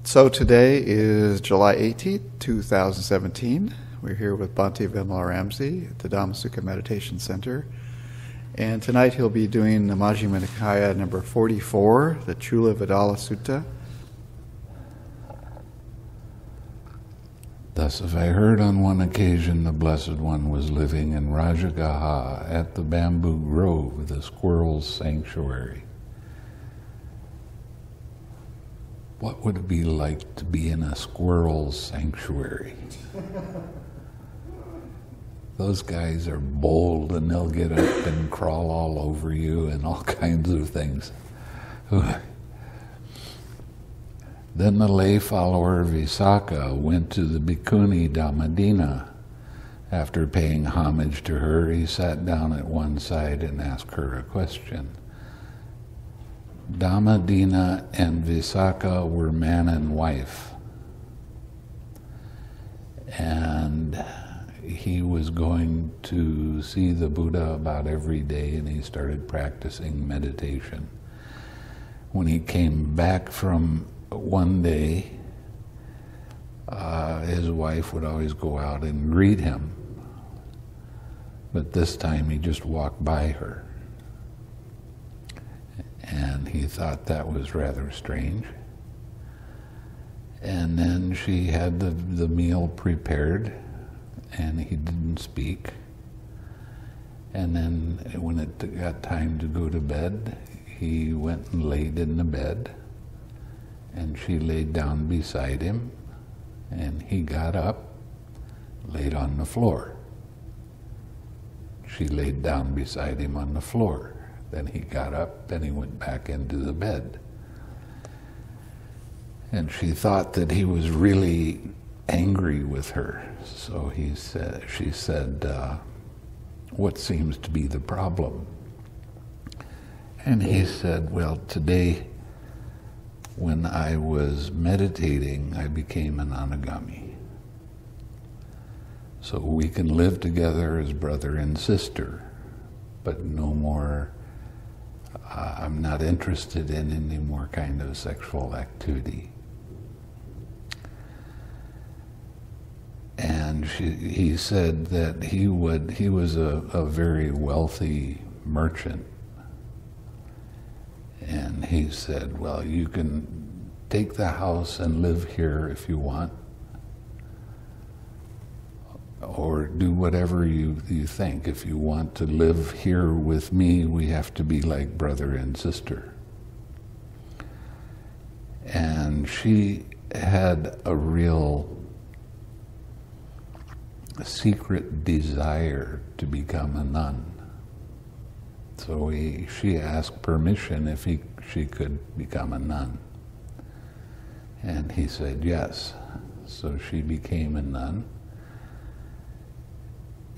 So today is July 18th, 2017. We're here with Bhante Vimalaramsi at the Dhamma Sukha Meditation Center. And tonight he'll be doing the Majjhima Nikaya number 44, the Cula Vedalla Sutta. Thus have I heard on one occasion the Blessed One was living in Rajagaha at the bamboo grove, the squirrel's sanctuary. What would it be like to be in a squirrel's sanctuary? Those guys are bold and they'll get up and crawl all over you and all kinds of things. Then the lay follower Visakha went to the bhikkhuni Dhammadina. After paying homage to her, he sat down at one side and asked her a question. Dhammadina and Visakha were man and wife. And he was going to see the Buddha about every day, and he started practicing meditation. When he came back from one day, his wife would always go out and greet him. But this time he just walked by her. And he thought that was rather strange. And then she had the meal prepared, and he didn't speak. And then when it got time to go to bed, he went and laid in the bed, and she laid down beside him, and he got up, laid on the floor. She laid down beside him on the floor. Then he got up, then he went back into the bed. And she thought that he was really angry with her. So she said, what seems to be the problem? And he said, well, today when I was meditating, I became an anagami. So we can live together as brother and sister, but no more. I'm not interested in any more kind of sexual activity. And he said that he was a very wealthy merchant. And he said, well, you can take the house and live here if you want, or do whatever you think. If you want to live here with me, we have to be like brother and sister. And she had a real secret desire to become a nun. So she asked permission if she could become a nun. And he said yes. So she became a nun.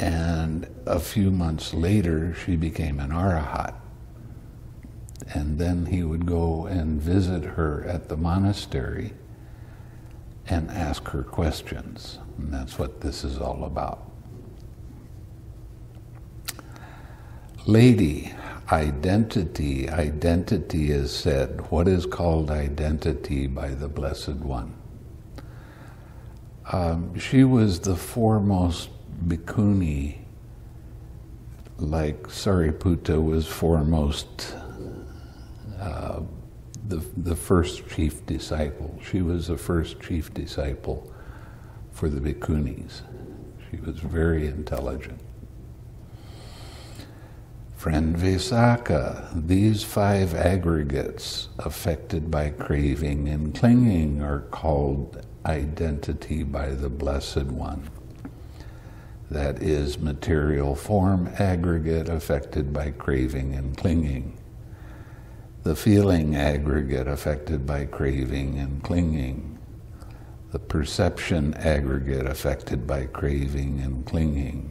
And a few months later, she became an arahat. And then he would go and visit her at the monastery and ask her questions. And that's what this is all about. Lady, identity is said. What is called identity by the Blessed One? She was the foremost bhikkhuni, like Sariputta was foremost, the first chief disciple. She was the first chief disciple for the bhikkhunis. She was very intelligent. Friend Visakha, these 5 aggregates affected by craving and clinging are called identity by the Blessed One. That is material form aggregate affected by craving and clinging. The feeling aggregate affected by craving and clinging. The perception aggregate affected by craving and clinging.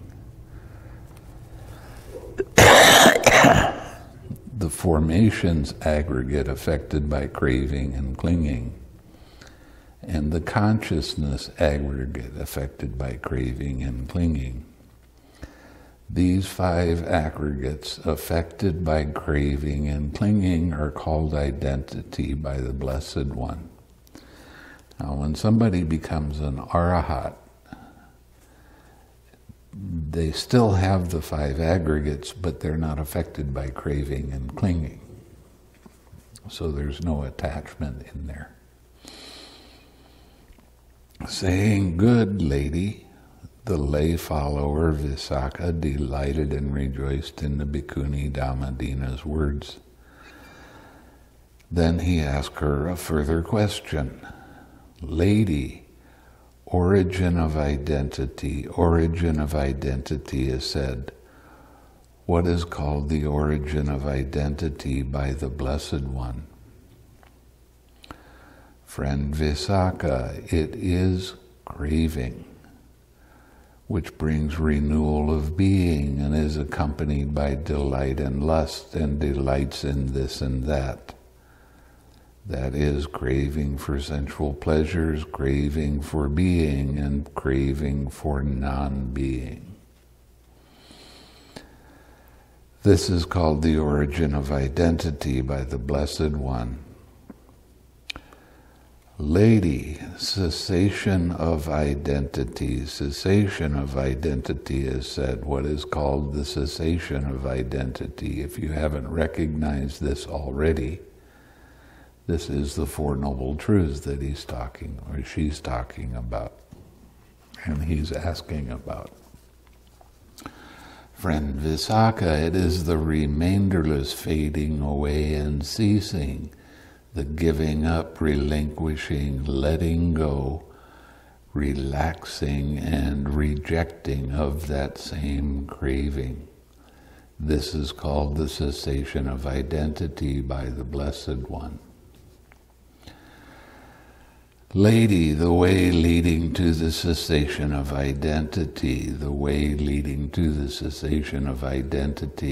The formations aggregate affected by craving and clinging. And the consciousness aggregate affected by craving and clinging. These 5 aggregates affected by craving and clinging are called identity by the Blessed One. Now, when somebody becomes an arahat, they still have the 5 aggregates, but they're not affected by craving and clinging. So there's no attachment in there. Saying, "Good, lady," the lay follower Visakha delighted and rejoiced in the Bhikkhuni Dhammadina's words. Then he asked her a further question. "Lady, origin of identity is said. What is called the origin of identity by the Blessed One?" "Friend Visakha, it is craving, which brings renewal of being and is accompanied by delight and lust and delights in this and that. That is, craving for sensual pleasures, craving for being, and craving for non-being. This is called the origin of identity by the Blessed One. Lady, cessation of identity is said. What is called the cessation of identity? If you haven't recognized this already, this is the Four Noble Truths that he's talking, or she's talking about, and he's asking about. Friend Visakha, it is the remainderless fading away and ceasing, the giving up, relinquishing, letting go, relaxing, and rejecting of that same craving. This is called the cessation of identity by the Blessed One. Lady, the way leading to the cessation of identity,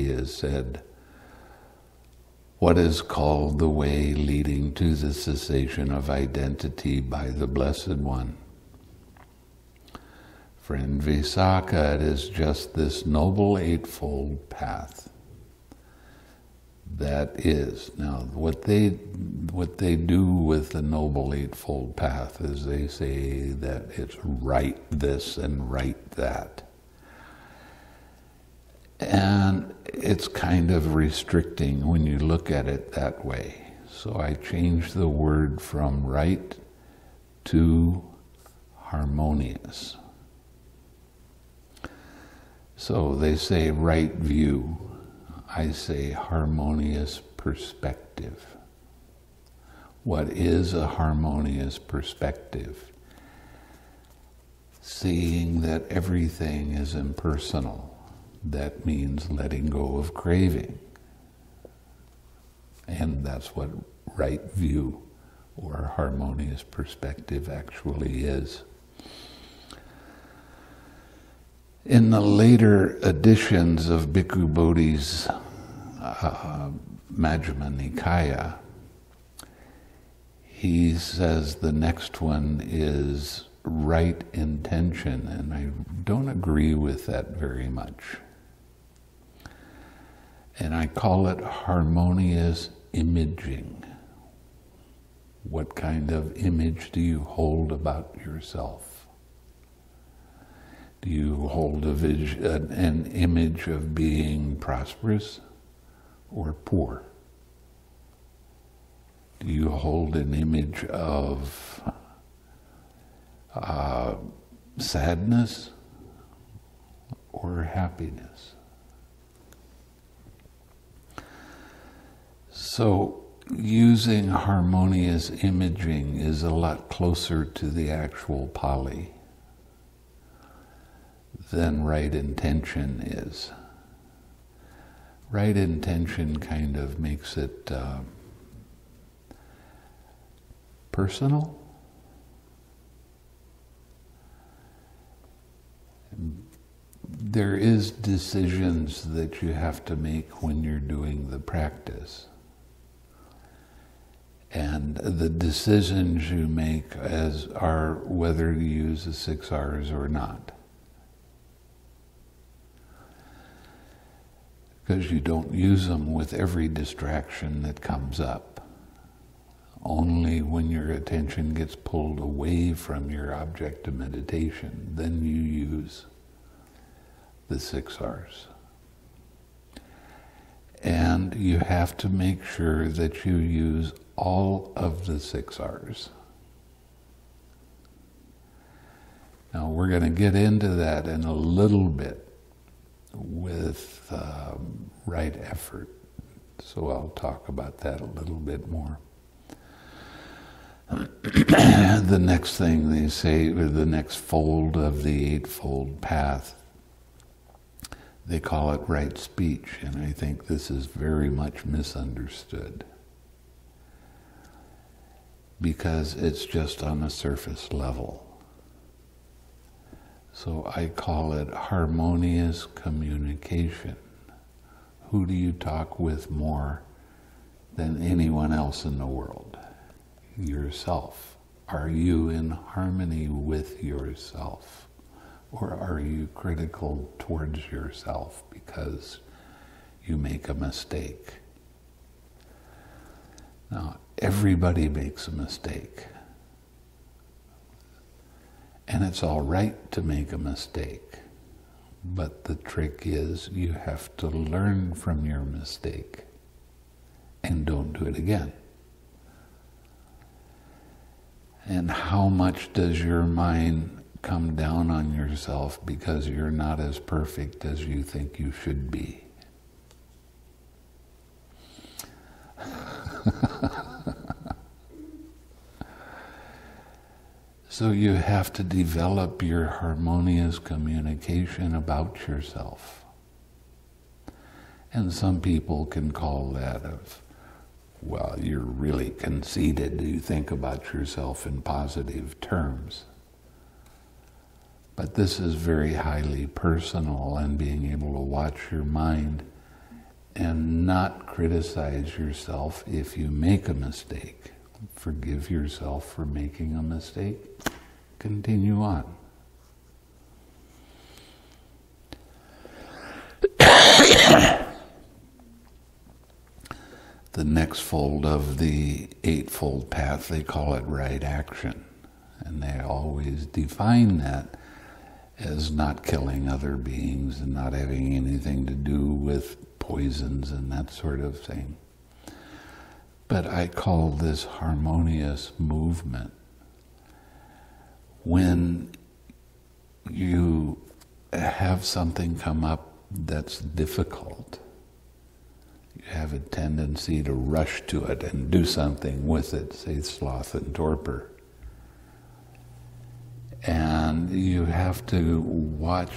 is said. What is called the way leading to the cessation of identity by the Blessed One? Friend Visakha, it is just this noble Eightfold Path. That is. Now, what they do with the Noble Eightfold Path is they say that it's right this and right that. And it's kind of restricting when you look at it that way. So I changed the word from right to harmonious. So they say right view. I say harmonious perspective. What is a harmonious perspective? Seeing that everything is impersonal. That means letting go of craving. And that's what right view or harmonious perspective actually is. In the later editions of Bhikkhu Bodhi's Majjhima Nikaya, he says the next one is right intention, and I don't agree with that very much. And I call it harmonious imaging. What kind of image do you hold about yourself? Do you hold an image of being prosperous or poor? Do you hold an image of sadness or happiness? So using harmonious imaging is a lot closer to the actual Pali than right intention is. Right intention kind of makes it personal. There is decisions that you have to make when you're doing the practice. And the decisions you make are whether to use the 6 R's or not. Because you don't use them with every distraction that comes up. only when your attention gets pulled away from your object of meditation, then you use the 6 R's. And you have to make sure that you use all of the 6 R's. Now we're going to get into that in a little bit with right effort. So I'll talk about that a little bit more. The next thing they say, or the next fold of the Eightfold Path, they call it right speech, and I think this is very much misunderstood because it's just on a surface level. So I call it harmonious communication. Who do you talk with more than anyone else in the world? Yourself. Are you in harmony with yourself? Or are you critical towards yourself because you make a mistake? Now, everybody makes a mistake. And it's all right to make a mistake. But the trick is you have to learn from your mistake and don't do it again. And how much does your mind come down on yourself because you're not as perfect as you think you should be? So you have to develop your harmonious communication about yourself. And some people can call that well, you're really conceited. You think about yourself in positive terms. But this is very highly personal, and being able to watch your mind and not criticize yourself if you make a mistake. Forgive yourself for making a mistake. Continue on. The next fold of the Eightfold Path, they call it right action. And they always define that as not killing other beings and not having anything to do with poisons and that sort of thing. But I call this harmonious movement. When you have something come up that's difficult, you have a tendency to rush to it and do something with it, say sloth and torpor. And you have to watch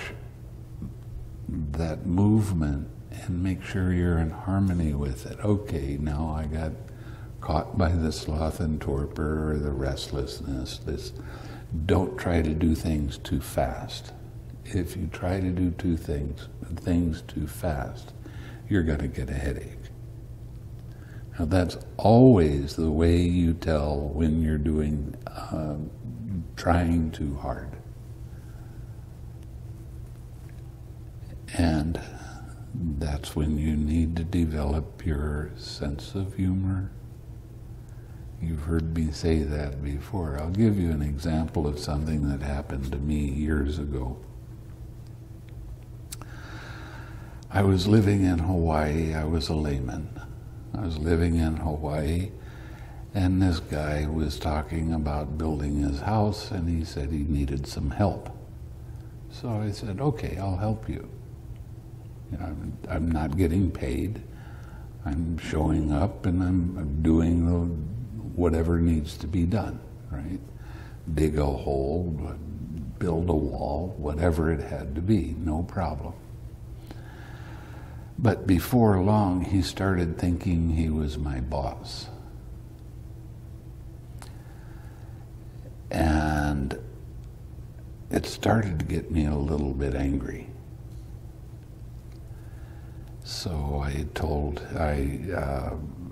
that movement and make sure you're in harmony with it. Okay, now I got caught by the sloth and torpor or the restlessness. Don't try to do things too fast. If you try to do things too fast, you're going to get a headache. Now that's always the way you tell when you're doing trying too hard. And that's when you need to develop your sense of humor. You've heard me say that before. I'll give you an example of something that happened to me years ago. I was living in Hawaii. I was a layman. I was living in Hawaii, and this guy was talking about building his house, and he said he needed some help. So I said, okay, I'll help you. You know, I'm not getting paid. I'm showing up, and I'm doing whatever needs to be done, right? Dig a hole, build a wall, whatever it had to be, no problem. But before long, he started thinking he was my boss. And it started to get me a little bit angry. So I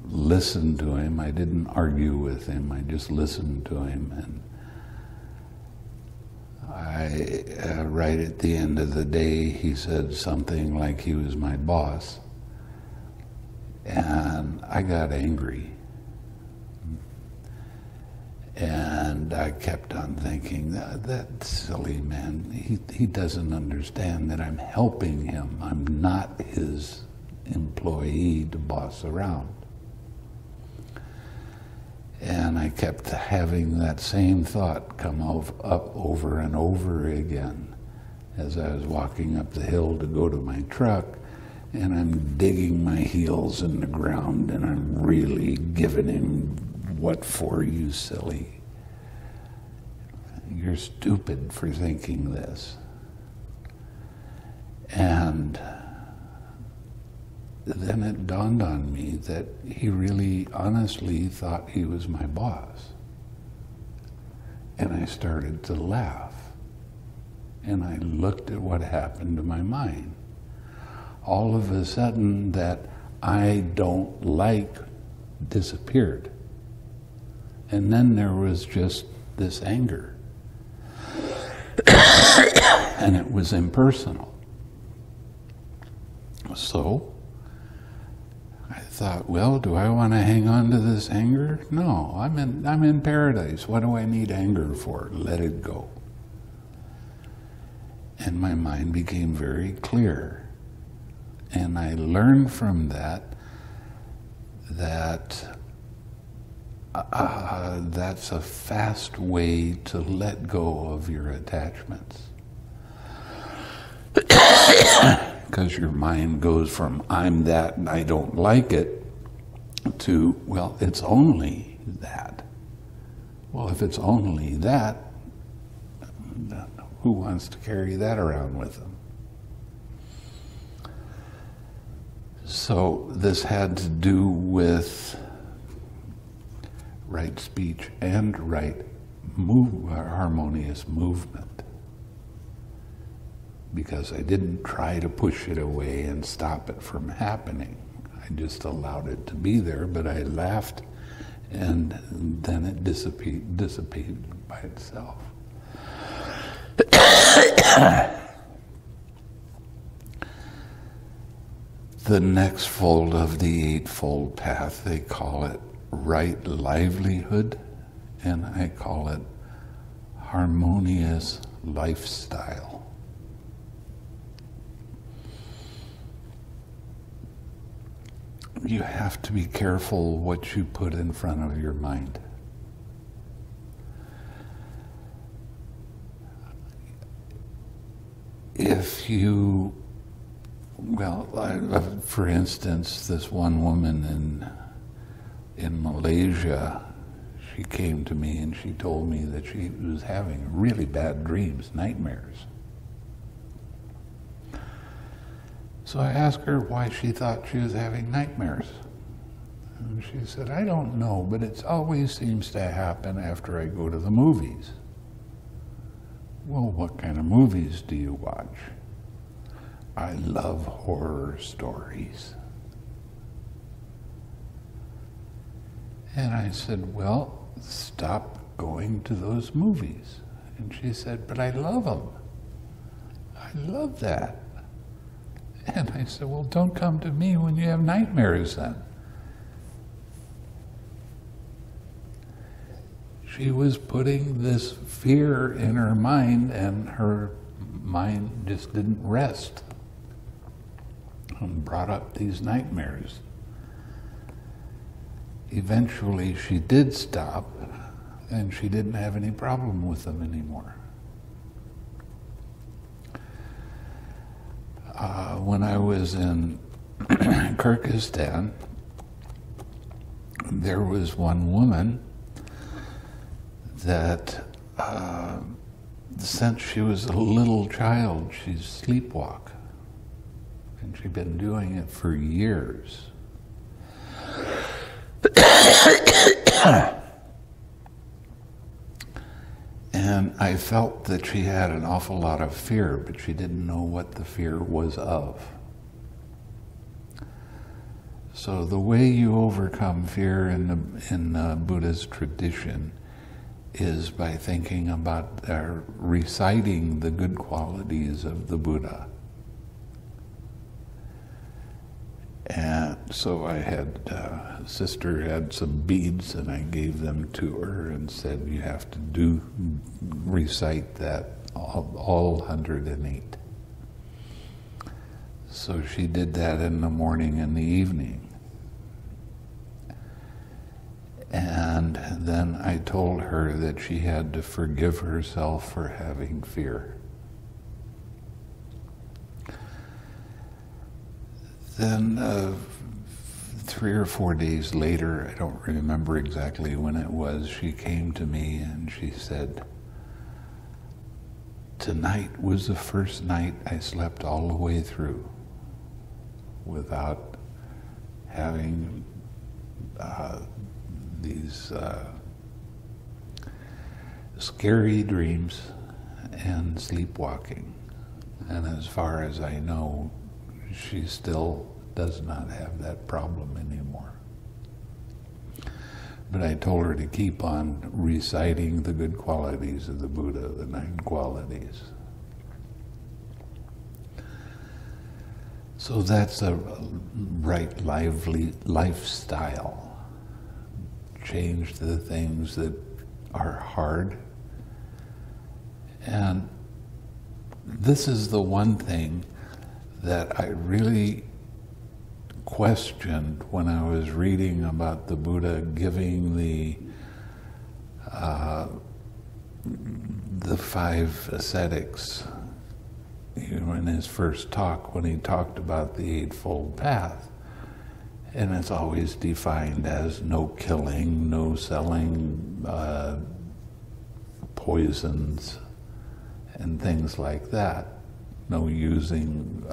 listened to him. I didn't argue with him. I just listened to him. And right at the end of the day, he said something like he was my boss. And I got angry. And I kept on thinking, that silly man, he doesn't understand that I'm helping him. I'm not his employee to boss around. And I kept having that same thought come up over and over again as I was walking up the hill to go to my truck, and I'm digging my heels in the ground, and I'm really giving him, what for, you silly? You're stupid for thinking this. And then it dawned on me that he really honestly thought he was my boss. And I started to laugh. And I looked at what happened to my mind. All of a sudden, that I don't like disappeared. And then there was just this anger. And it was impersonal. So I thought, well, do I want to hang on to this anger? No, I'm in paradise. What do I need anger for? Let it go. And my mind became very clear. And I learned from that that's a fast way to let go of your attachments. Because your mind goes from, I'm that and I don't like it, to, well, it's only that. Well, if it's only that, who wants to carry that around with them? So this had to do with right speech and right harmonious movement. Because I didn't try to push it away and stop it from happening. I just allowed it to be there, but I laughed, and then it dissipated by itself. The next fold of the Eightfold Path, they call it right livelihood, and I call it harmonious lifestyle. You have to be careful what you put in front of your mind. If you, well, for instance, this one woman in Malaysia, she came to me and she told me that she was having really bad dreams, nightmares. So I asked her why she thought she was having nightmares. And she said, I don't know, but it always seems to happen after I go to the movies. Well, what kind of movies do you watch? I love horror stories. And I said, well, stop going to those movies. And she said, but I love them. I love that. And I said, well, don't come to me when you have nightmares then. She was putting this fear in her mind, and her mind just didn't rest and brought up these nightmares. Eventually she did stop, and she didn't have any problem with them anymore. When I was in Kyrgyzstan, there was one woman that since she was a little child, she's sleepwalk. And she'd been doing it for years. And I felt that she had an awful lot of fear, but she didn't know what the fear was of. So the way you overcome fear in the Buddhist tradition is by thinking about reciting the good qualities of the Buddha. And So I had, sister had some beads and I gave them to her and said, you have to recite that, all 108. So she did that in the morning and the evening. And then I told her that she had to forgive herself for having fear. Then 3 or 4 days later, I don't remember exactly when it was, she came to me and she said, tonight was the first night I slept all the way through without having these scary dreams and sleepwalking. And as far as I know, she still does not have that problem anymore. But I told her to keep on reciting the good qualities of the Buddha, the 9 qualities. So that's a right, lively lifestyle. Change the things that are hard. And this is the one thing that I really questioned when I was reading about the Buddha giving the 5 ascetics, in his first talk, when he talked about the Eightfold Path. And it's always defined as no killing, no selling poisons and things like that. No using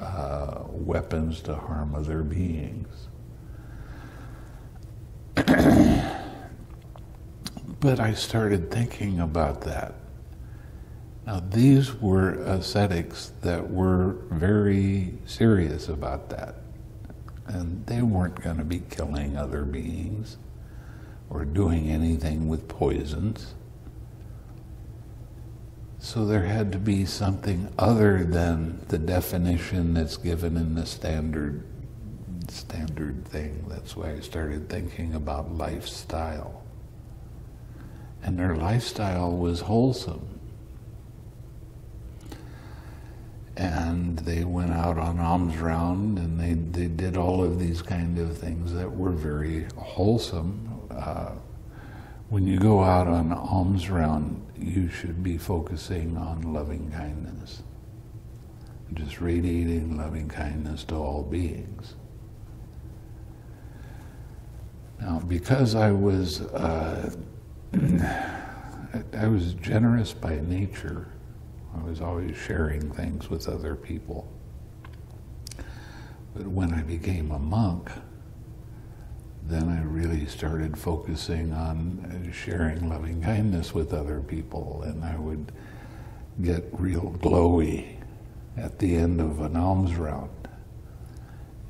weapons to harm other beings. But I started thinking about that. Now, these were ascetics that were very serious about that. And they weren't going to be killing other beings or doing anything with poisons. So there had to be something other than the definition that's given in the standard thing. That's why I started thinking about lifestyle. And their lifestyle was wholesome. And they went out on alms round, and they did all of these kind of things that were very wholesome. When you go out on alms round, you should be focusing on loving kindness, just radiating loving kindness to all beings. Now, because I was generous by nature, I was always sharing things with other people. But when I became a monk, then I really started focusing on sharing loving kindness with other people, and I would get real glowy at the end of an alms round.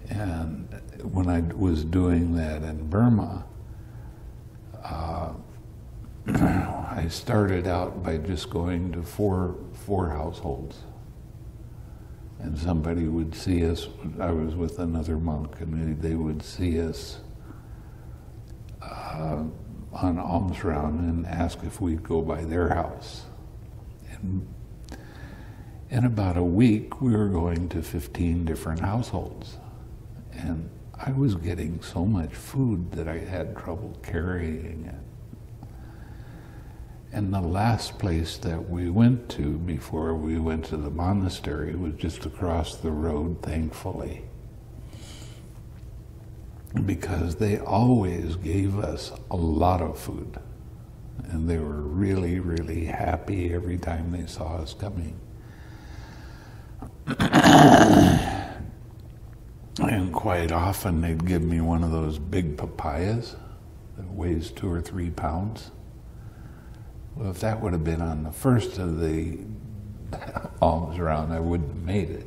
And when I was doing that in Burma, I started out by just going to four households. And somebody would see us, I was with another monk, and they would see us on alms round and ask if we'd go by their house. And in about a week, we were going to 15 different households. And I was getting so much food that I had trouble carrying it. And the last place that we went to before we went to the monastery was just across the road, thankfully. Because they always gave us a lot of food. And they were really, really happy every time they saw us coming. And quite often they'd give me one of those big papayas that weighs 2 or 3 pounds. Well, if that would have been on the first of the alms round, I wouldn't have made it.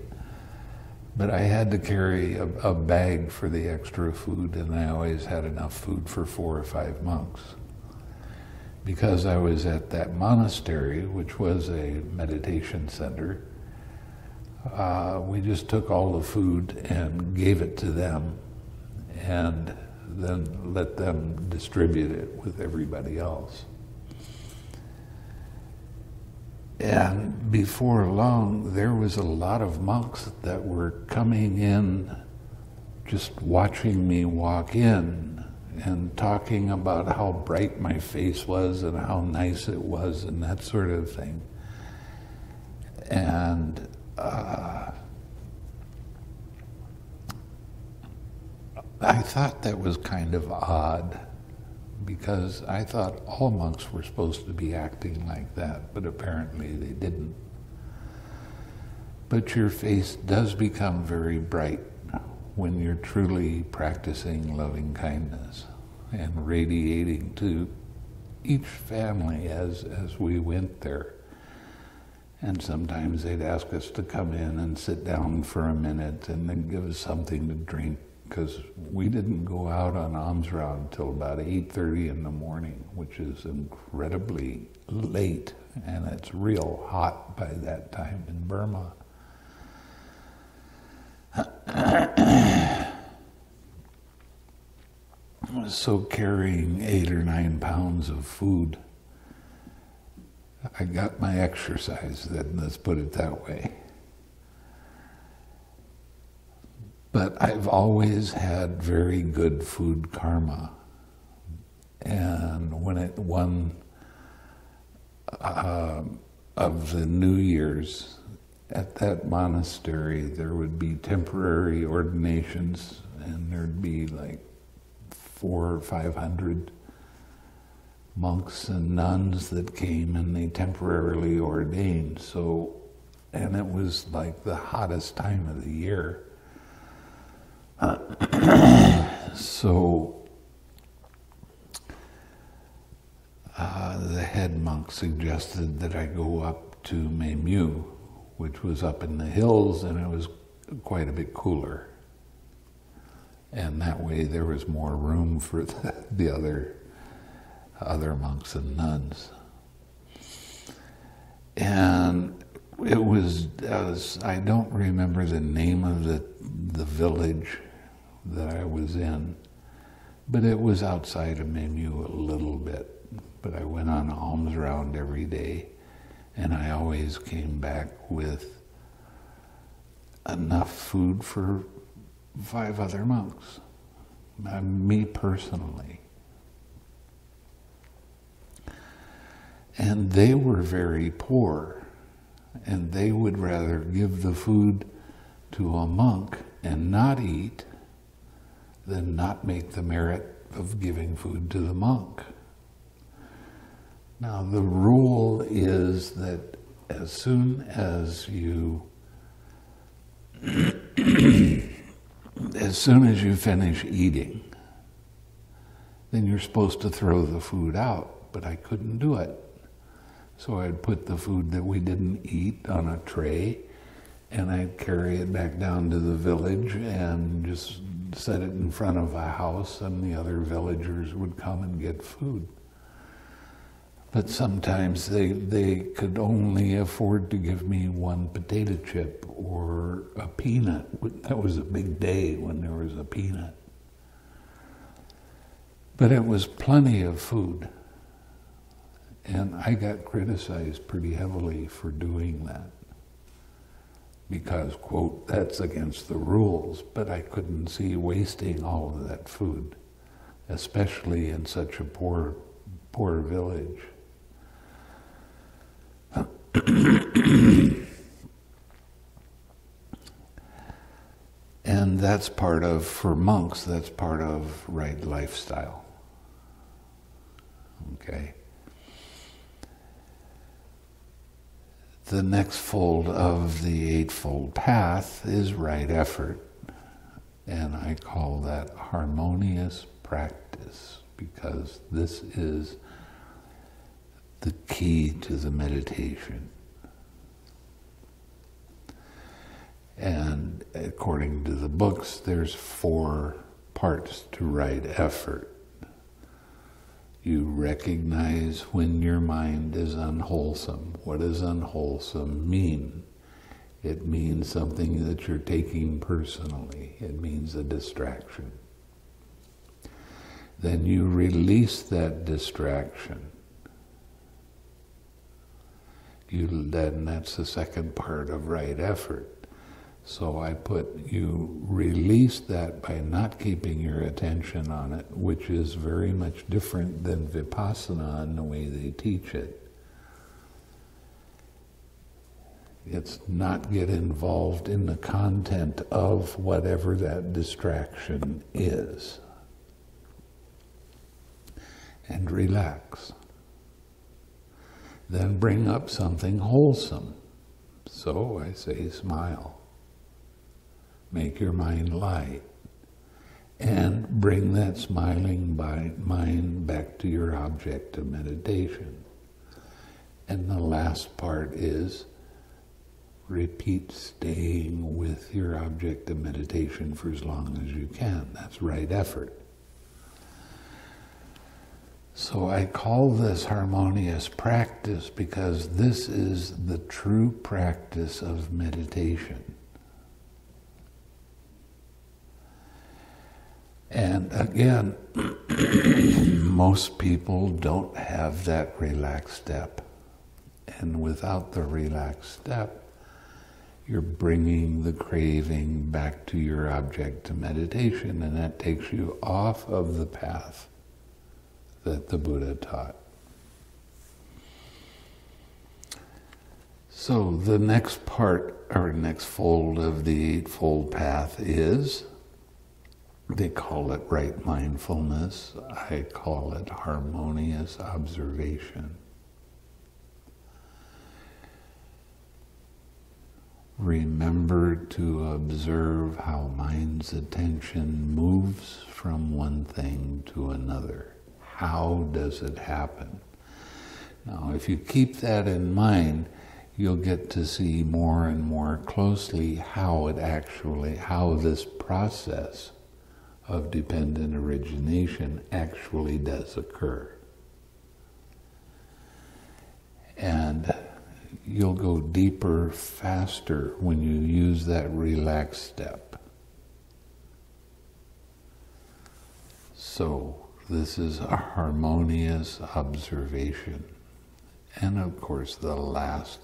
But I had to carry a bag for the extra food, and I always had enough food for 4 or 5 monks. Because I was at that monastery, which was a meditation center, we just took all the food and gave it to them. and then let them distribute it with everybody else. And before long, there was a lot of monks that were coming in, just watching me walk in and talking about how bright my face was and how nice it was and that sort of thing. And I thought that was kind of odd, because I thought all monks were supposed to be acting like that, but apparently they didn't. But your face does become very bright when you're truly practicing loving kindness and radiating to each family as we went there. And sometimes they'd ask us to come in and sit down for a minute and then give us something to drink, because we didn't go out on alms round till about 8:30 in the morning, which is incredibly late, and it's real hot by that time in Burma. So carrying 8 or 9 pounds of food, I got my exercise then, let's put it that way. But I've always had very good food karma. And when one of the New Year's, at that monastery, there would be temporary ordinations, and there'd be like 400 or 500 monks and nuns that came, and they temporarily ordained. So, and it was like the hottest time of the year. So the head monk suggested that I go up to Memyu, which was up in the hills, and it was quite a bit cooler. And that way there was more room for the other monks and nuns. And it was, I don't remember the name of the village that I was in, but it was outside of Memyu a little bit. But I went on alms round every day, and I always came back with enough food for 5 other monks, me personally. And they were very poor, and they would rather give the food to a monk and not eat than not make the merit of giving food to the monk. Now, the rule is that as soon as you finish eating, then you're supposed to throw the food out, but I couldn't do it. So I'd put the food that we didn't eat on a tray, and I'd carry it back down to the village and just set it in front of a house, and the other villagers would come and get food. But sometimes they could only afford to give me 1 potato chip or a peanut. That was a big day when there was a peanut. But it was plenty of food. And I got criticized pretty heavily for doing that. Because, quote, that's against the rules, but I couldn't see wasting all of that food, especially in such a poor village. And that's part of, for monks, that's part of right lifestyle. Okay? The next fold of the Eightfold Path is right effort, and I call that Harmonious Practice, because this is the key to the meditation. And according to the books, there's 4 parts to right effort. You recognize when your mind is unwholesome. What does unwholesome mean? It means something that you're taking personally. It means a distraction. then you release that distraction. Then that's the second part of right effort. So I put, you release that by not keeping your attention on it, which is very much different than Vipassana in the way they teach it. It's not get involved in the content of whatever that distraction is. And relax. Then bring up something wholesome. So I say smile. Make your mind light. And bring that smiling mind back to your object of meditation. And the last part is repeat staying with your object of meditation for as long as you can. That's right effort. So I call this harmonious practice because this is the true practice of meditation. And again, most people don't have that relaxed step. And without the relaxed step, you're bringing the craving back to your object of meditation, and that takes you off of the path that the Buddha taught. So the next part, or next fold of the Eightfold Path is, they call it right mindfulness, I call it harmonious observation. Remember to observe how mind's attention moves from one thing to another. How does it happen? Now, if you keep that in mind, you'll get to see more and more closely how this process of dependent origination actually does occur. And you'll go deeper, faster when you use that relaxed step. So, this is a harmonious observation. And of course, the last,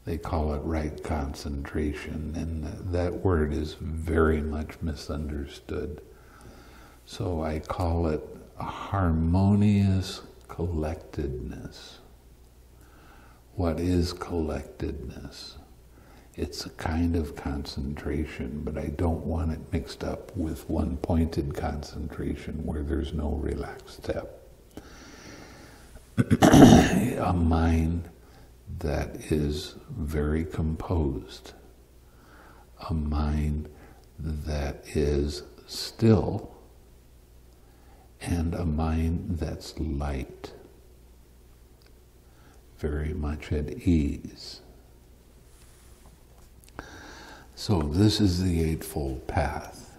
they call it right concentration, and that word is very much misunderstood. So I call it a harmonious collectedness. What is collectedness? It's a kind of concentration, but I don't want it mixed up with one-pointed concentration where there's no relaxed step. A mind that is very composed. A mind that is still, and a mind that's light. Very much at ease. So this is the Eightfold Path.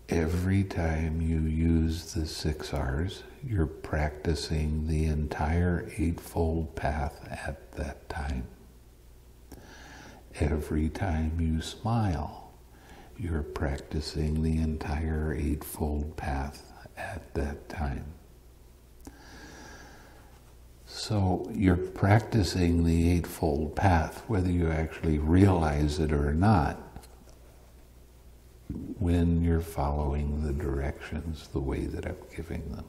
Every time you use the 6 R's, you're practicing the entire Eightfold Path at that time. Every time you smile, you're practicing the entire Eightfold Path at that time. So you're practicing the Eightfold Path, whether you actually realize it or not, when you're following the directions the way that I'm giving them.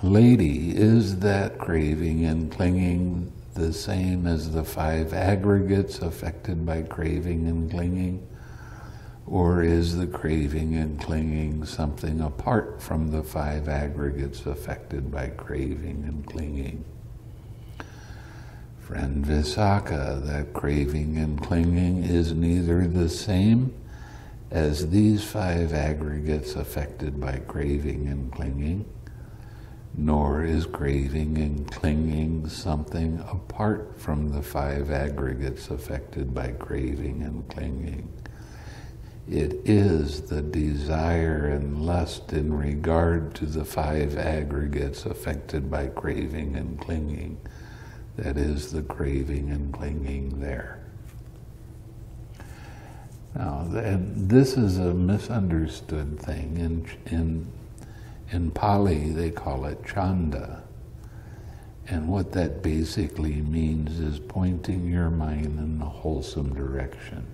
Lady, is that craving and clinging the same as the 5 aggregates affected by craving and clinging? Or is the craving and clinging something apart from the 5 aggregates affected by craving and clinging? Friend Visakha, that craving and clinging is neither the same as these 5 aggregates affected by craving and clinging, nor is craving and clinging something apart from the 5 aggregates affected by craving and clinging. It is the desire and lust in regard to the 5 aggregates affected by craving and clinging that is the craving and clinging there. Now, and this is a misunderstood thing. In Pali, they call it chanda. And what that basically means is pointing your mind in a wholesome direction.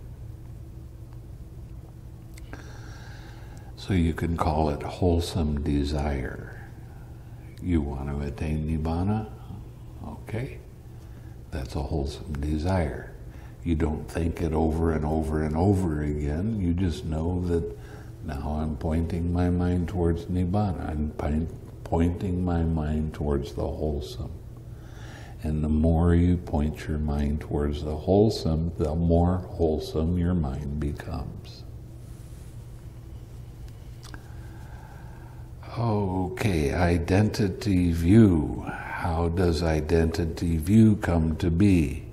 So you can call it wholesome desire. You want to attain Nibbana? Okay. That's a wholesome desire. You don't think it over and over and over again. You just know that now I'm pointing my mind towards Nibbana. I'm pointing my mind towards the wholesome. And the more you point your mind towards the wholesome, the more wholesome your mind becomes. Okay, identity view. How does identity view come to be?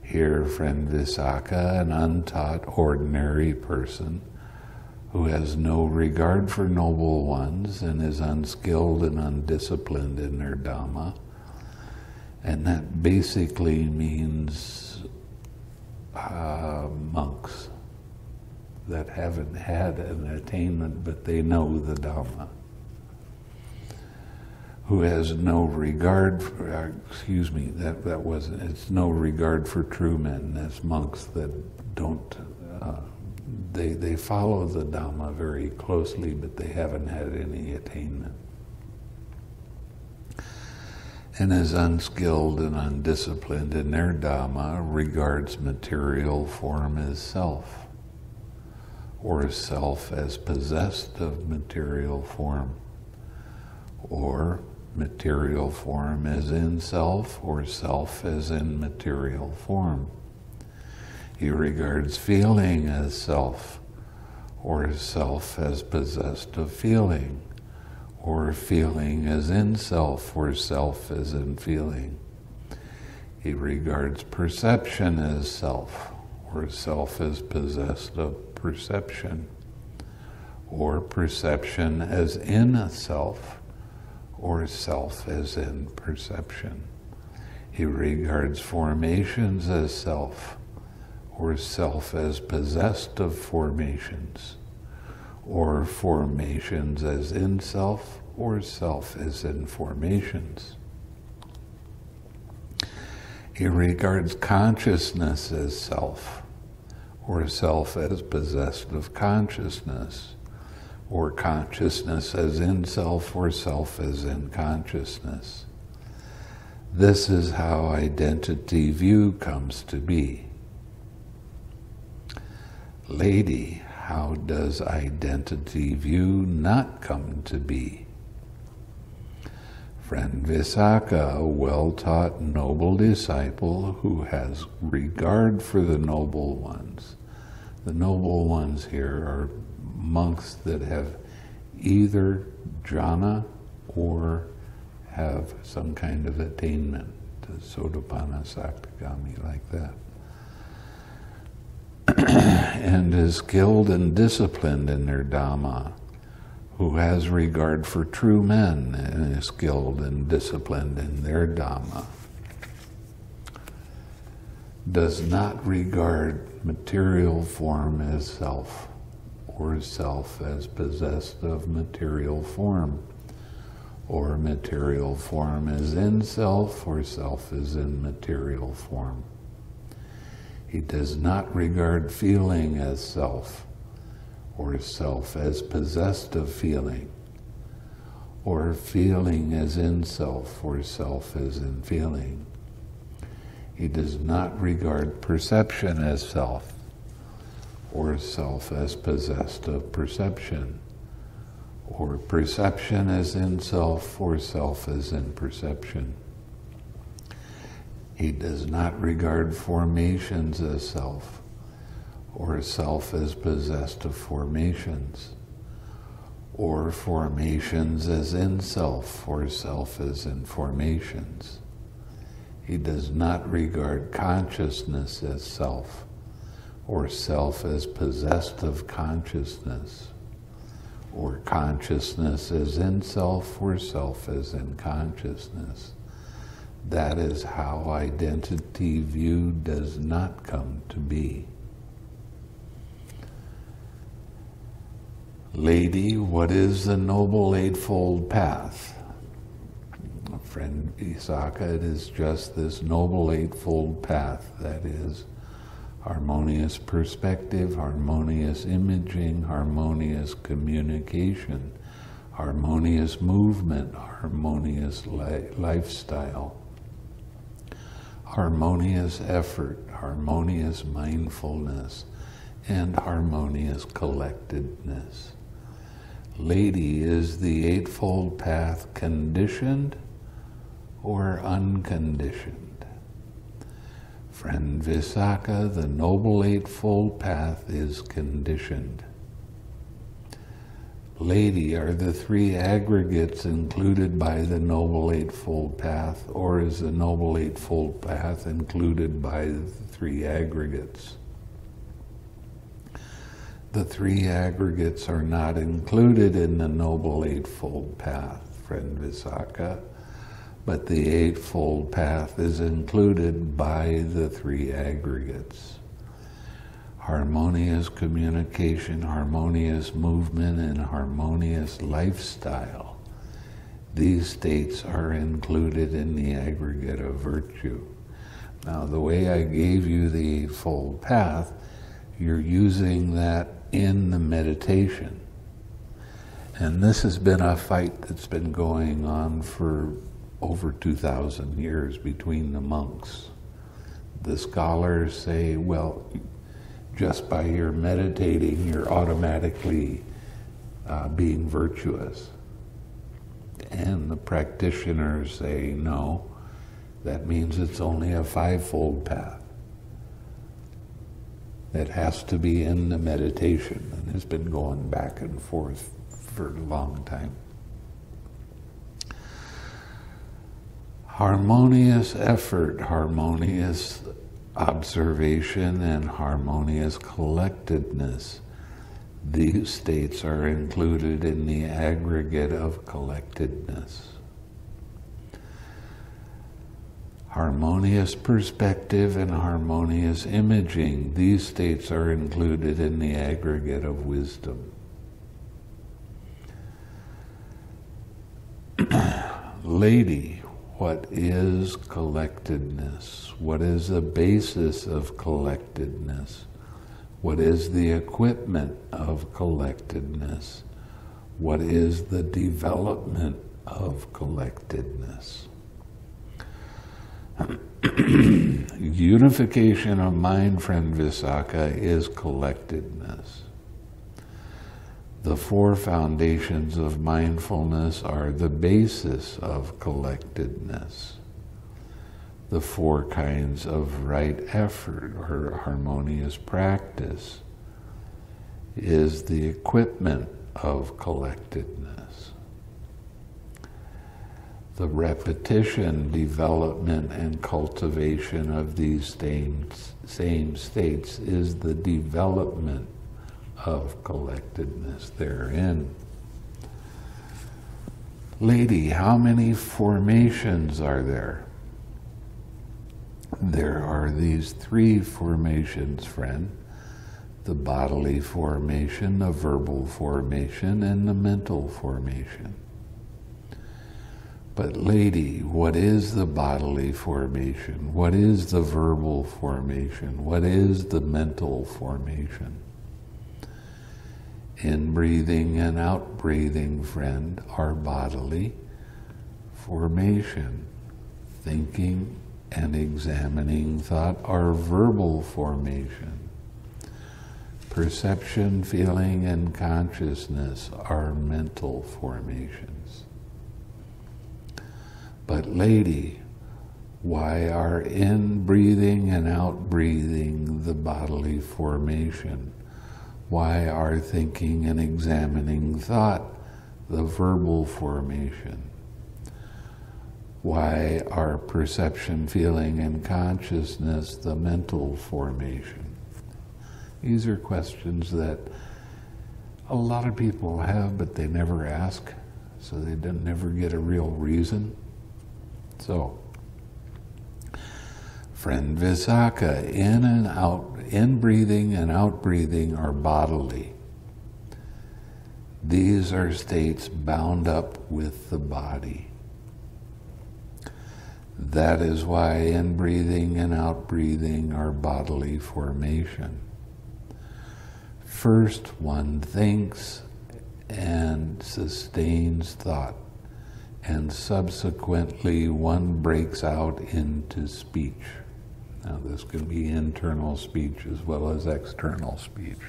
Here, friend Visakha, an untaught, ordinary person who has no regard for noble ones and is unskilled and undisciplined in their Dhamma. And that basically means monks that haven't had an attainment, but they know the Dhamma. Who has no regard for, it's no regard for true men. That's monks that don't, they follow the Dhamma very closely, but they haven't had any attainment. And as unskilled and undisciplined in their Dhamma, regards material form as self, or self as possessed of material form, or material form as in self, or self as in material form. He regards feeling as self, or self as possessed of feeling, or feeling as in self, or self as in feeling. He regards perception as self, or self as possessed of perception, or perception as in a self, or self as in perception. He regards formations as self, or self as possessed of formations, or formations as in self, or self as in formations. He regards consciousness as self, or self as possessed of consciousness, or consciousness as in self, or self as in consciousness. This is how identity view comes to be. Lady, how does identity view not come to be? Friend Visakha, a well-taught noble disciple who has regard for the noble ones. The noble ones here are monks that have either jhana or have some kind of attainment, to Sotapanna, Saktigami, like that. And is skilled and disciplined in their Dhamma, who has regard for true men and is skilled and disciplined in their Dhamma, does not regard material form as self, or self as possessed of material form, or material form as in self, or self as in material form. He does not regard feeling as self, or self as possessed of feeling, or feeling as in self, or self as in feeling. He does not regard perception as self, or self as possessed of perception, or perception as in self, or self as in perception. He does not regard formations as self, or self as possessed of formations, or formations as in self, or self as in formations. He does not regard consciousness as self, or self as possessed of consciousness, or consciousness as in self, or self as in consciousness. That is how identity view does not come to be. Lady, what is the Noble Eightfold Path? Friend Visakha, it is just this Noble Eightfold Path, that is harmonious perspective, harmonious imaging, harmonious communication, harmonious movement, harmonious lifestyle, harmonious effort, harmonious mindfulness, and harmonious collectedness. Lady, is the Eightfold Path conditioned or unconditioned? Friend Visakha, the Noble Eightfold Path is conditioned. Lady, are the three aggregates included by the Noble Eightfold Path, or is the Noble Eightfold Path included by the three aggregates? The three aggregates are not included in the Noble Eightfold Path, friend Visakha, but the Eightfold Path is included by the three aggregates. Harmonious communication, harmonious movement, and harmonious lifestyle. These states are included in the aggregate of virtue. Now, the way I gave you the Eightfold Path, you're using that in the meditation. And this has been a fight that's been going on for over 2,000 years between the monks. The scholars say, well, just by your meditating, you're automatically being virtuous. And the practitioners say, no, that means it's only a fivefold path. It has to be in the meditation, and it's been going back and forth for a long time. Harmonious effort, harmonious observation, and harmonious collectedness. These states are included in the aggregate of collectedness. Harmonious perspective and harmonious imaging. These states are included in the aggregate of wisdom. Lady, what is collectedness? What is the basis of collectedness? What is the equipment of collectedness? What is the development of collectedness? Unification of mind, friend Visakha, is collectedness. The four foundations of mindfulness are the basis of collectedness. The four kinds of right effort, or harmonious practice, is the equipment of collectedness. The repetition, development, and cultivation of these same states is the development of collectedness therein. Lady, how many formations are there? There are these three formations, friend. The bodily formation, the verbal formation, and the mental formation. But lady, what is the bodily formation? What is the verbal formation? What is the mental formation? In-breathing and out-breathing, friend, are bodily formation. Thinking and examining thought are verbal formation. Perception, feeling, and consciousness are mental formations. But lady, why are in-breathing and out-breathing the bodily formation? Why are thinking and examining thought the verbal formation? Why are perception, feeling, and consciousness the mental formation? These are questions that a lot of people have, but they never ask, so they never get a real reason. So, friend Visakha, in and out, in-breathing and out-breathing are bodily. These are states bound up with the body. That is why in-breathing and out-breathing are bodily formation. First one thinks and sustains thought, and subsequently one breaks out into speech. Now this can be internal speech as well as external speech.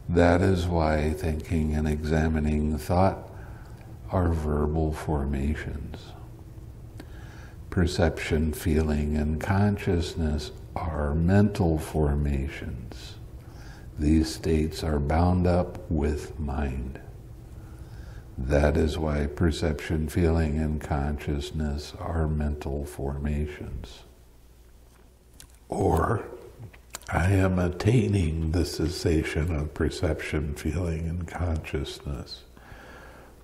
That is why thinking and examining thought are verbal formations. Perception, feeling, and consciousness are mental formations. These states are bound up with mind. That is why perception, feeling, and consciousness are mental formations. Or, I am attaining the cessation of perception, feeling, and consciousness.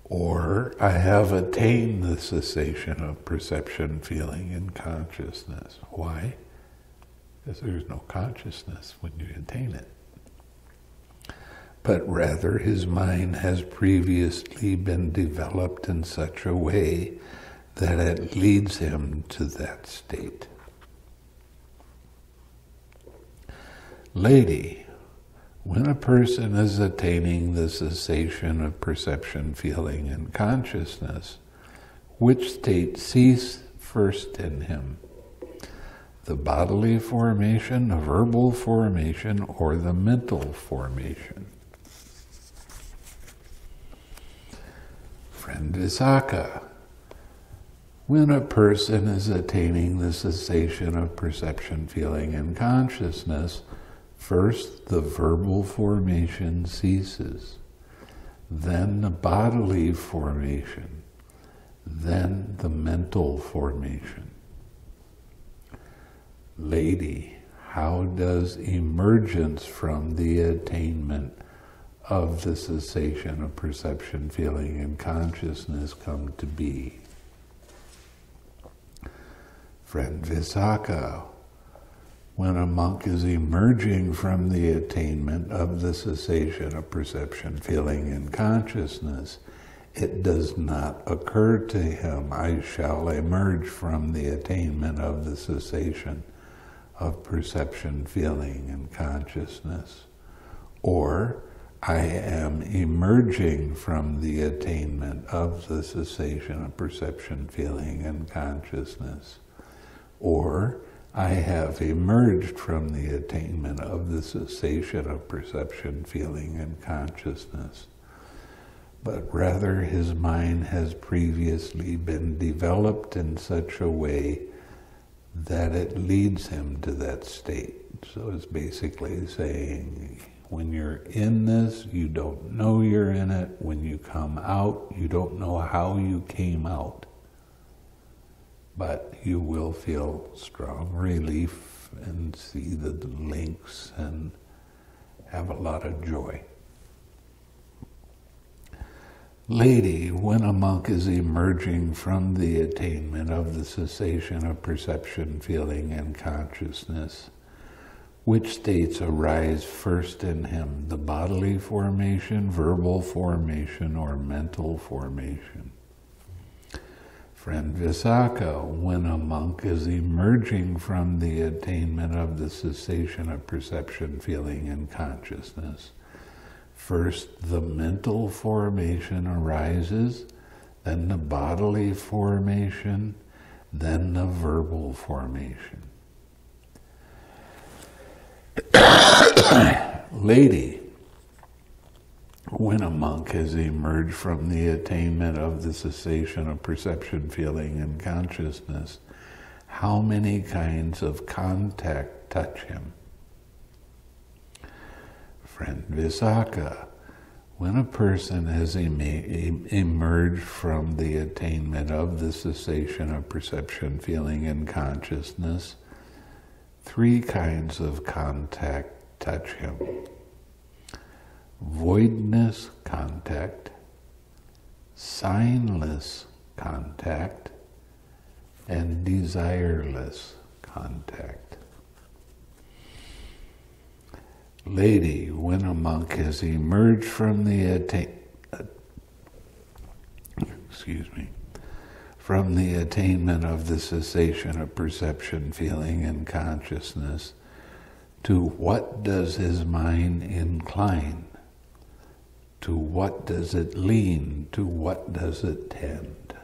Or, I have attained the cessation of perception, feeling, and consciousness. Why? Because there's no consciousness when you attain it. But rather, his mind has previously been developed in such a way that it leads him to that state. Lady, when a person is attaining the cessation of perception, feeling, and consciousness, which state cease first in him? The bodily formation, the verbal formation, or the mental formation? Friend Visakha, when a person is attaining the cessation of perception, feeling, and consciousness, first the verbal formation ceases, then the bodily formation, then the mental formation. Lady, how does emergence from the attainment of the cessation of perception, feeling, and consciousness come to be? Friend Visakha, when a monk is emerging from the attainment of the cessation of perception, feeling, and consciousness, it does not occur to him, I shall emerge from the attainment of the cessation of perception, feeling, and consciousness. Or, I am emerging from the attainment of the cessation of perception, feeling, and consciousness. Or, I have emerged from the attainment of the cessation of perception, feeling, and consciousness. But rather, his mind has previously been developed in such a way that it leads him to that state. So it's basically saying, when you're in this, you don't know you're in it. When you come out, you don't know how you came out. But you will feel strong relief and see the links and have a lot of joy. Lady, when a monk is emerging from the attainment of the cessation of perception, feeling, and consciousness, which states arise first in him, the bodily formation, verbal formation, or mental formation? Friend Visakha, when a monk is emerging from the attainment of the cessation of perception, feeling, and consciousness, first the mental formation arises, then the bodily formation, then the verbal formation. Lady, when a monk has emerged from the attainment of the cessation of perception, feeling, and consciousness, how many kinds of contact touch him? Friend Visakha, when a person has emerged from the attainment of the cessation of perception, feeling, and consciousness, 3 kinds of contact touch him. Voidness contact, signless contact, and desireless contact. Lady, when a monk has emerged from the attainment of the cessation of perception, feeling, and consciousness, to what does his mind incline? To what does it lean? To what does it tend?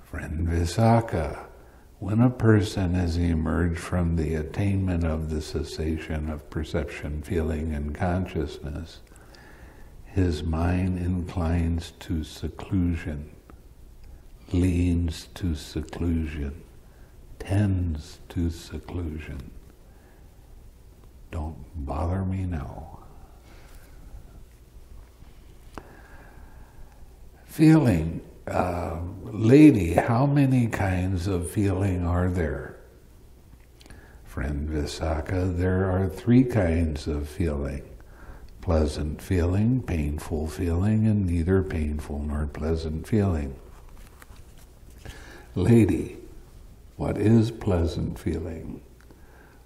Friend Visakha, when a person has emerged from the attainment of the cessation of perception, feeling, and consciousness, his mind inclines to seclusion, leans to seclusion, tends to seclusion. Don't bother me now. Feeling. Lady, how many kinds of feeling are there? Friend Visakha, there are 3 kinds of feeling. Pleasant feeling, painful feeling, and neither painful nor pleasant feeling. Lady, what is pleasant feeling?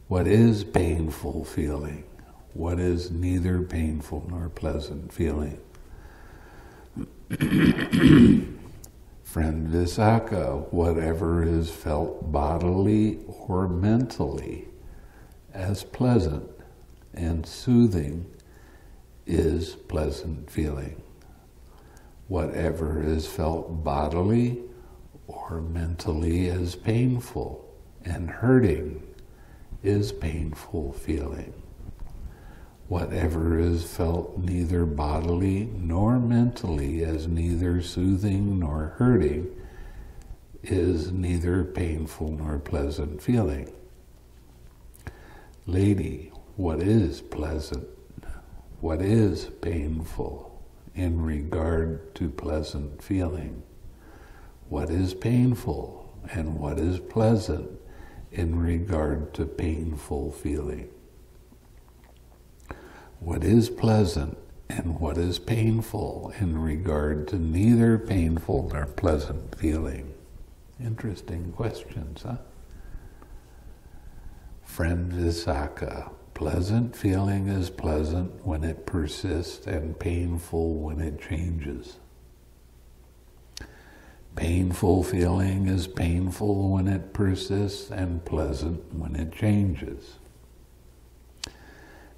What is painful feeling? What is neither painful nor pleasant feeling? Friend Visakha, whatever is felt bodily or mentally as pleasant and soothing is pleasant feeling. Whatever is felt bodily or mentally as painful and hurting is painful feeling. Whatever is felt neither bodily nor mentally as neither soothing nor hurting is neither painful nor pleasant feeling. Lady, what is pleasant? What is painful in regard to pleasant feeling? What is painful and what is pleasant in regard to painful feeling? What is pleasant and what is painful in regard to neither painful nor pleasant feeling? Interesting questions, huh? Friend Visakha, pleasant feeling is pleasant when it persists and painful when it changes. Painful feeling is painful when it persists and pleasant when it changes.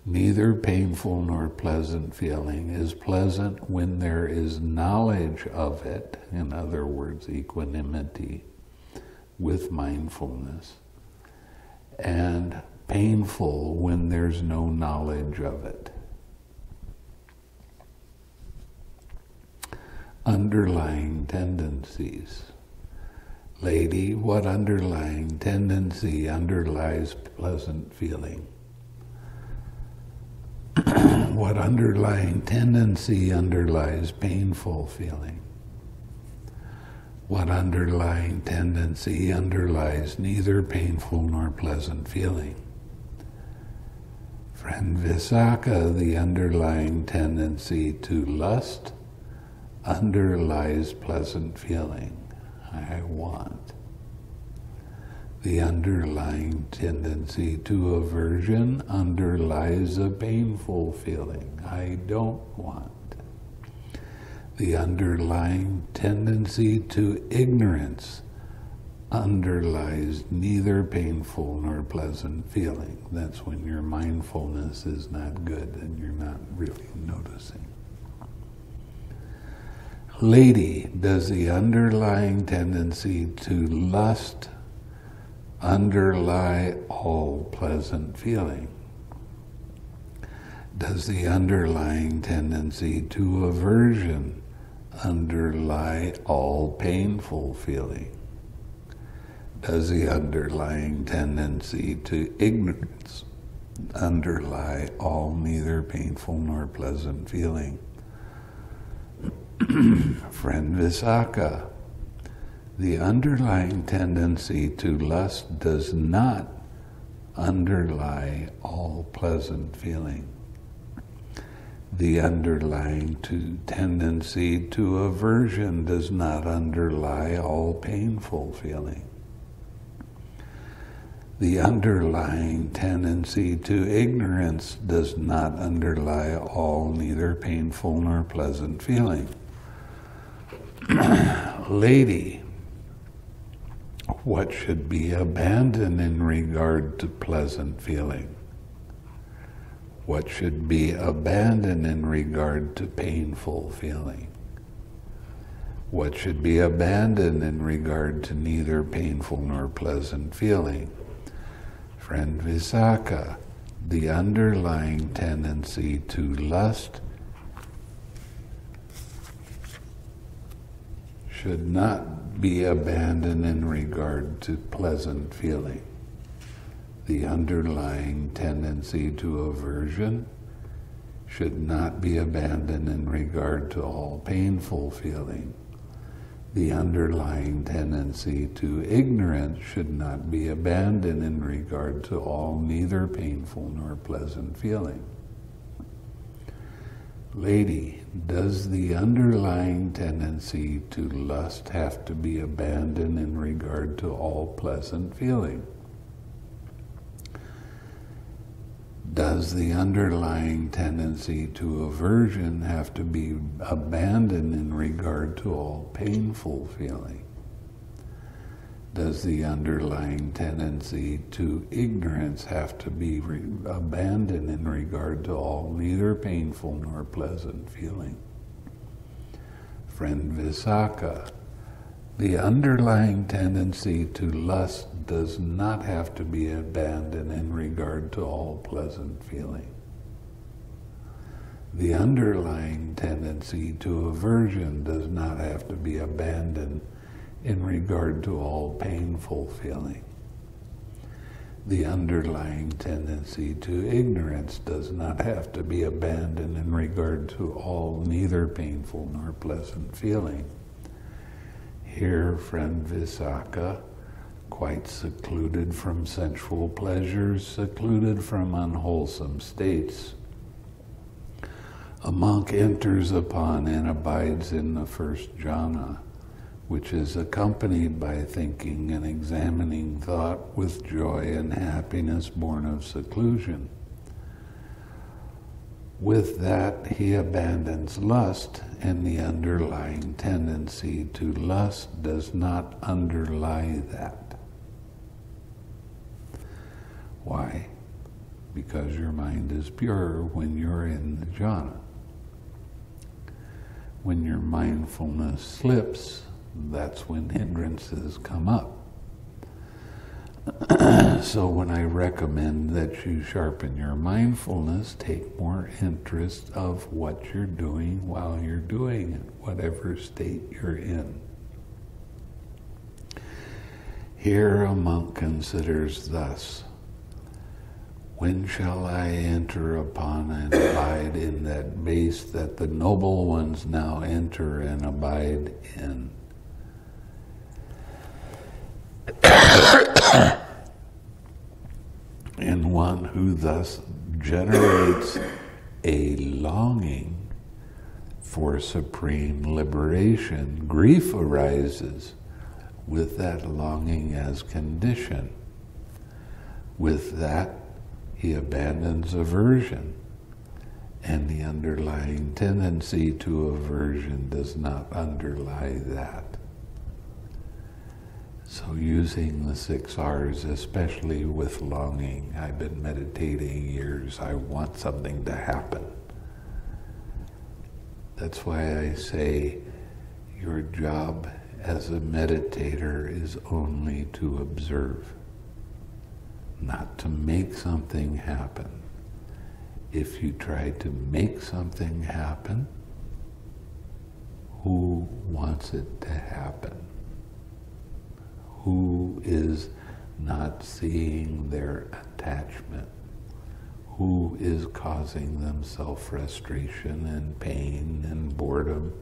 Neither painful nor pleasant feeling is pleasant when there is knowledge of it, in other words, equanimity with mindfulness, and painful when there's no knowledge of it. Underlying tendencies. Lady, what underlying tendency underlies pleasant feeling? What underlying tendency underlies painful feeling? What underlying tendency underlies neither painful nor pleasant feeling? Friend Visakha, the underlying tendency to lust underlies pleasant feeling. I want. The underlying tendency to aversion underlies a painful feeling. I don't want. The underlying tendency to ignorance underlies neither painful nor pleasant feeling. That's when your mindfulness is not good and you're not really noticing. Lady, does the underlying tendency to lust underlie all pleasant feeling? Does the underlying tendency to aversion underlie all painful feeling? Does the underlying tendency to ignorance underlie all neither painful nor pleasant feeling? Friend Visakha, the underlying tendency to lust does not underlie all pleasant feeling. The underlying tendency to aversion does not underlie all painful feeling. The underlying tendency to ignorance does not underlie all neither painful nor pleasant feeling. Lady, what should be abandoned in regard to pleasant feeling? What should be abandoned in regard to painful feeling? What should be abandoned in regard to neither painful nor pleasant feeling? Friend Visakha, the underlying tendency to lust should not be abandoned in regard to pleasant feeling. The underlying tendency to aversion should not be abandoned in regard to all painful feeling. The underlying tendency to ignorance should not be abandoned in regard to all neither painful nor pleasant feeling. Lady, does the underlying tendency to lust have to be abandoned in regard to all pleasant feeling? Does the underlying tendency to aversion have to be abandoned in regard to all painful feeling? Does the underlying tendency to ignorance have to be abandoned in regard to all neither painful nor pleasant feeling? Friend Visakha, the underlying tendency to lust does not have to be abandoned in regard to all pleasant feeling. The underlying tendency to aversion does not have to be abandoned in regard to all painful feeling. The underlying tendency to ignorance does not have to be abandoned in regard to all neither painful nor pleasant feeling. Here, friend Visakha, quite secluded from sensual pleasures, secluded from unwholesome states, a monk enters upon and abides in the first jhana, which is accompanied by thinking and examining thought with joy and happiness born of seclusion. With that, he abandons lust, and the underlying tendency to lust does not underlie that. Why? Because your mind is pure when you're in the jhana. When your mindfulness slips, that's when hindrances come up. So when I recommend that you sharpen your mindfulness, take more interest of what you're doing while you're doing it, whatever state you're in. Here a monk considers thus: when shall I enter upon and abide in that base that the noble ones now enter and abide in? In one who thus generates a longing for supreme liberation, grief arises with that longing as condition. With that, he abandons aversion, and the underlying tendency to aversion does not underlie that. So using the 6 R's, especially with longing, I've been meditating years, I want something to happen. That's why I say your job as a meditator is only to observe, not to make something happen. If you try to make something happen, who wants it to happen? Who is not seeing their attachment? Who is causing them self-frustration and pain and boredom?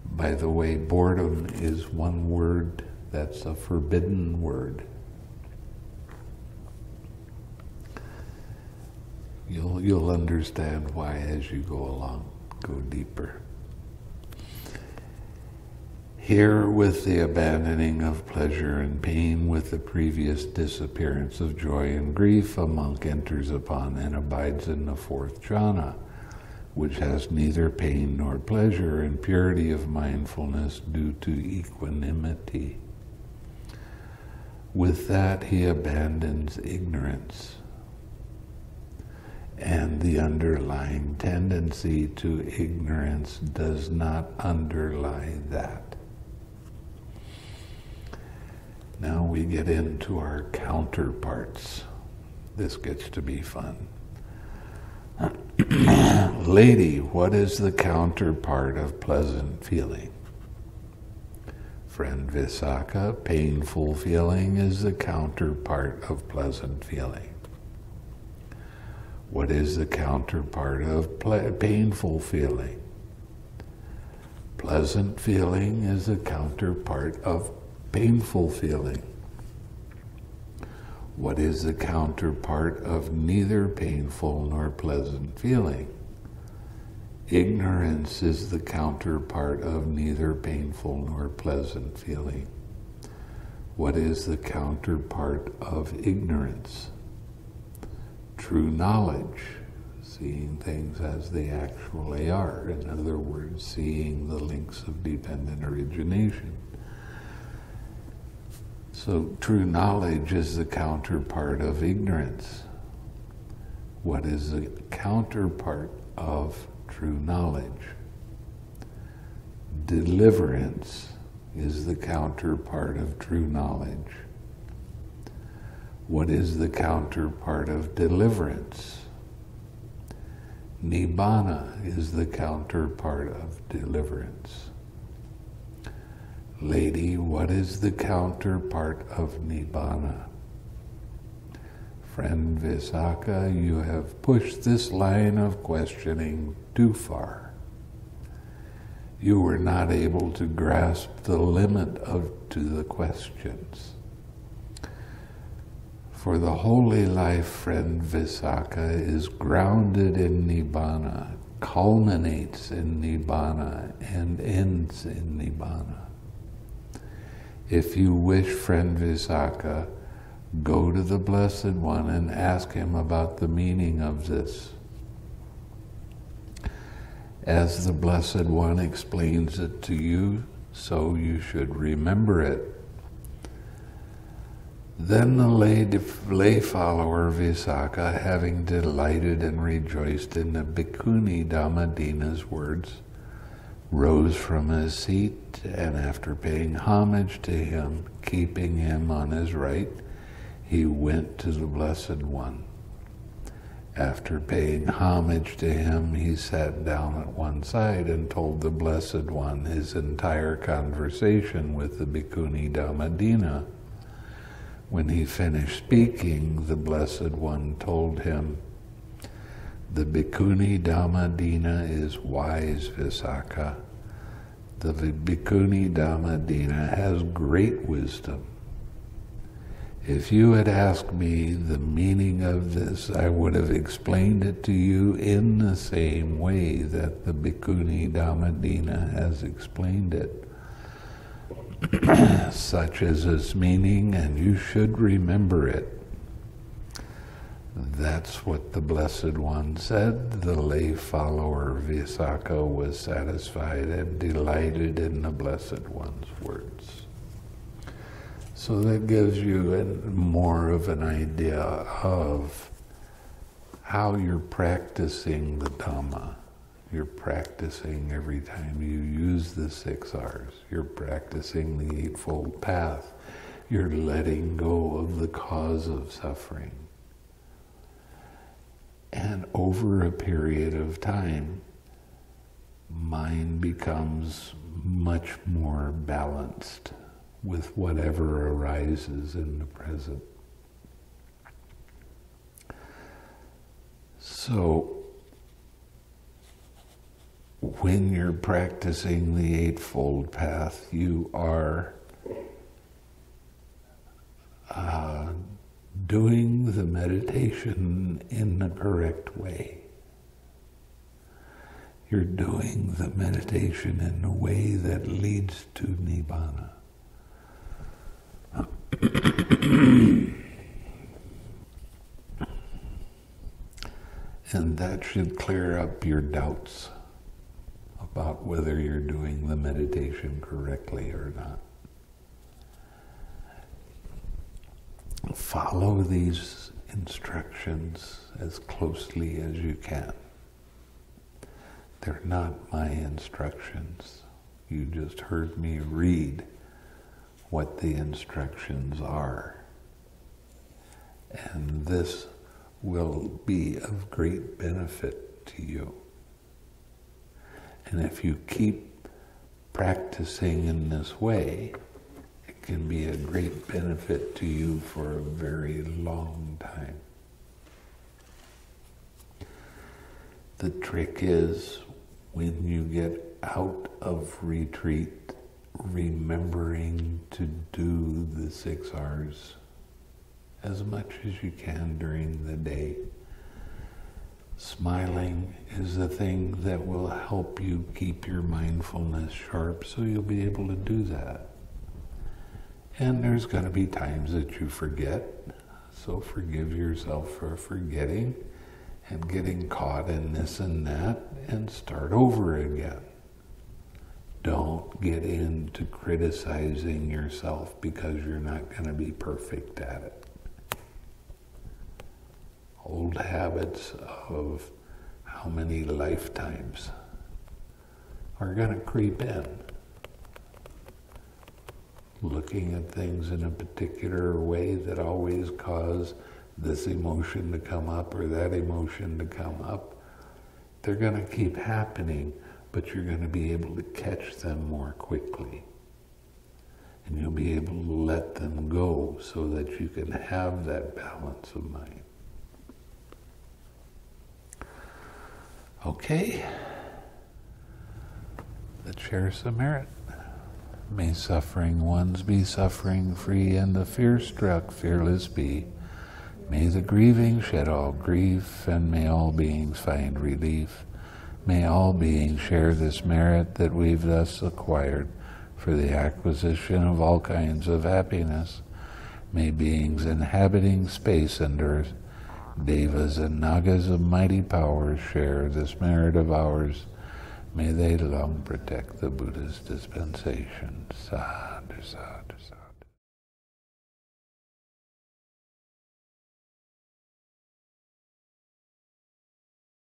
By the way, boredom is one word that's a forbidden word. You'll understand why as you go along, go deeper. Here, with the abandoning of pleasure and pain, with the previous disappearance of joy and grief, a monk enters upon and abides in the fourth jhana, which has neither pain nor pleasure, and purity of mindfulness due to equanimity. With that, he abandons ignorance and the underlying tendency to ignorance does not underlie that. Now we get into our counterparts. This gets to be fun. Lady, what is the counterpart of pleasant feeling? Friend Visakha, painful feeling is the counterpart of pleasant feeling. What is the counterpart of painful feeling? Pleasant feeling is the counterpart of painful feeling. What is the counterpart of neither painful nor pleasant feeling? Ignorance is the counterpart of neither painful nor pleasant feeling. What is the counterpart of ignorance? True knowledge, seeing things as they actually are. In other words, seeing the links of dependent origination. So true knowledge is the counterpart of ignorance. What is the counterpart of true knowledge? Deliverance is the counterpart of true knowledge. What is the counterpart of deliverance? Nibbana is the counterpart of deliverance. Lady, what is the counterpart of Nibbana? Friend Visakha, you have pushed this line of questioning too far. You were not able to grasp the limit to the questions. For the holy life, friend Visakha, is grounded in Nibbana, culminates in Nibbana, and ends in Nibbana. If you wish, friend Visakha, go to the Blessed One and ask him about the meaning of this. As the Blessed One explains it to you, so you should remember it. Then the lay follower Visakha, having delighted and rejoiced in the Bhikkhuni Dhammadina's words, rose from his seat, and after paying homage to him, keeping him on his right, he went to the Blessed One. After paying homage to him, he sat down at one side and told the Blessed One his entire conversation with the Bhikkhuni Dhammadina. When he finished speaking, the Blessed One told him, "The Bhikkhuni Dhammadina is wise, Visakha. The Bhikkhuni Dhammadina has great wisdom. If you had asked me the meaning of this, I would have explained it to you in the same way that the Bhikkhuni Dhammadina has explained it. Such is its meaning, and you should remember it." That's what the Blessed One said. The lay follower Visakha was satisfied and delighted in the Blessed One's words. So that gives you more of an idea of how you're practicing the Dhamma. You're practicing every time you use the 6 R's. You're practicing the Eightfold Path. You're letting go of the cause of suffering. And over a period of time, mind becomes much more balanced with whatever arises in the present. So, when you're practicing the Eightfold Path, you are doing the meditation in the correct way. you're doing the meditation in a way that leads to Nibbana. And that should clear up your doubts about whether you're doing the meditation correctly or not. Follow these instructions as closely as you can. They're not my instructions. You just heard me read what the instructions are. And this will be of great benefit to you. And if you keep practicing in this way, it can be a great benefit to you for a very long time. The trick is, when you get out of retreat, remembering to do the 6 R's as much as you can during the day. Smiling is the thing that will help you keep your mindfulness sharp, so you'll be able to do that. And there's going to be times that you forget, so forgive yourself for forgetting and getting caught in this and that, and start over again. Don't get into criticizing yourself because you're not going to be perfect at it. Old habits of how many lifetimes are going to creep in. Looking at things in a particular way that always cause this emotion to come up or that emotion to come up. They're going to keep happening, but you're going to be able to catch them more quickly. And you'll be able to let them go so that you can have that balance of mind. Okay, let's share some merit. May suffering ones be suffering free, and the fear-struck fearless be. May the grieving shed all grief, and may all beings find relief. May all beings share this merit that we've thus acquired for the acquisition of all kinds of happiness. May beings inhabiting space and earth, devas and nagas of mighty powers, share this merit of ours. May they long protect the Buddha's dispensation. Sadhu, sadhu, sadhu.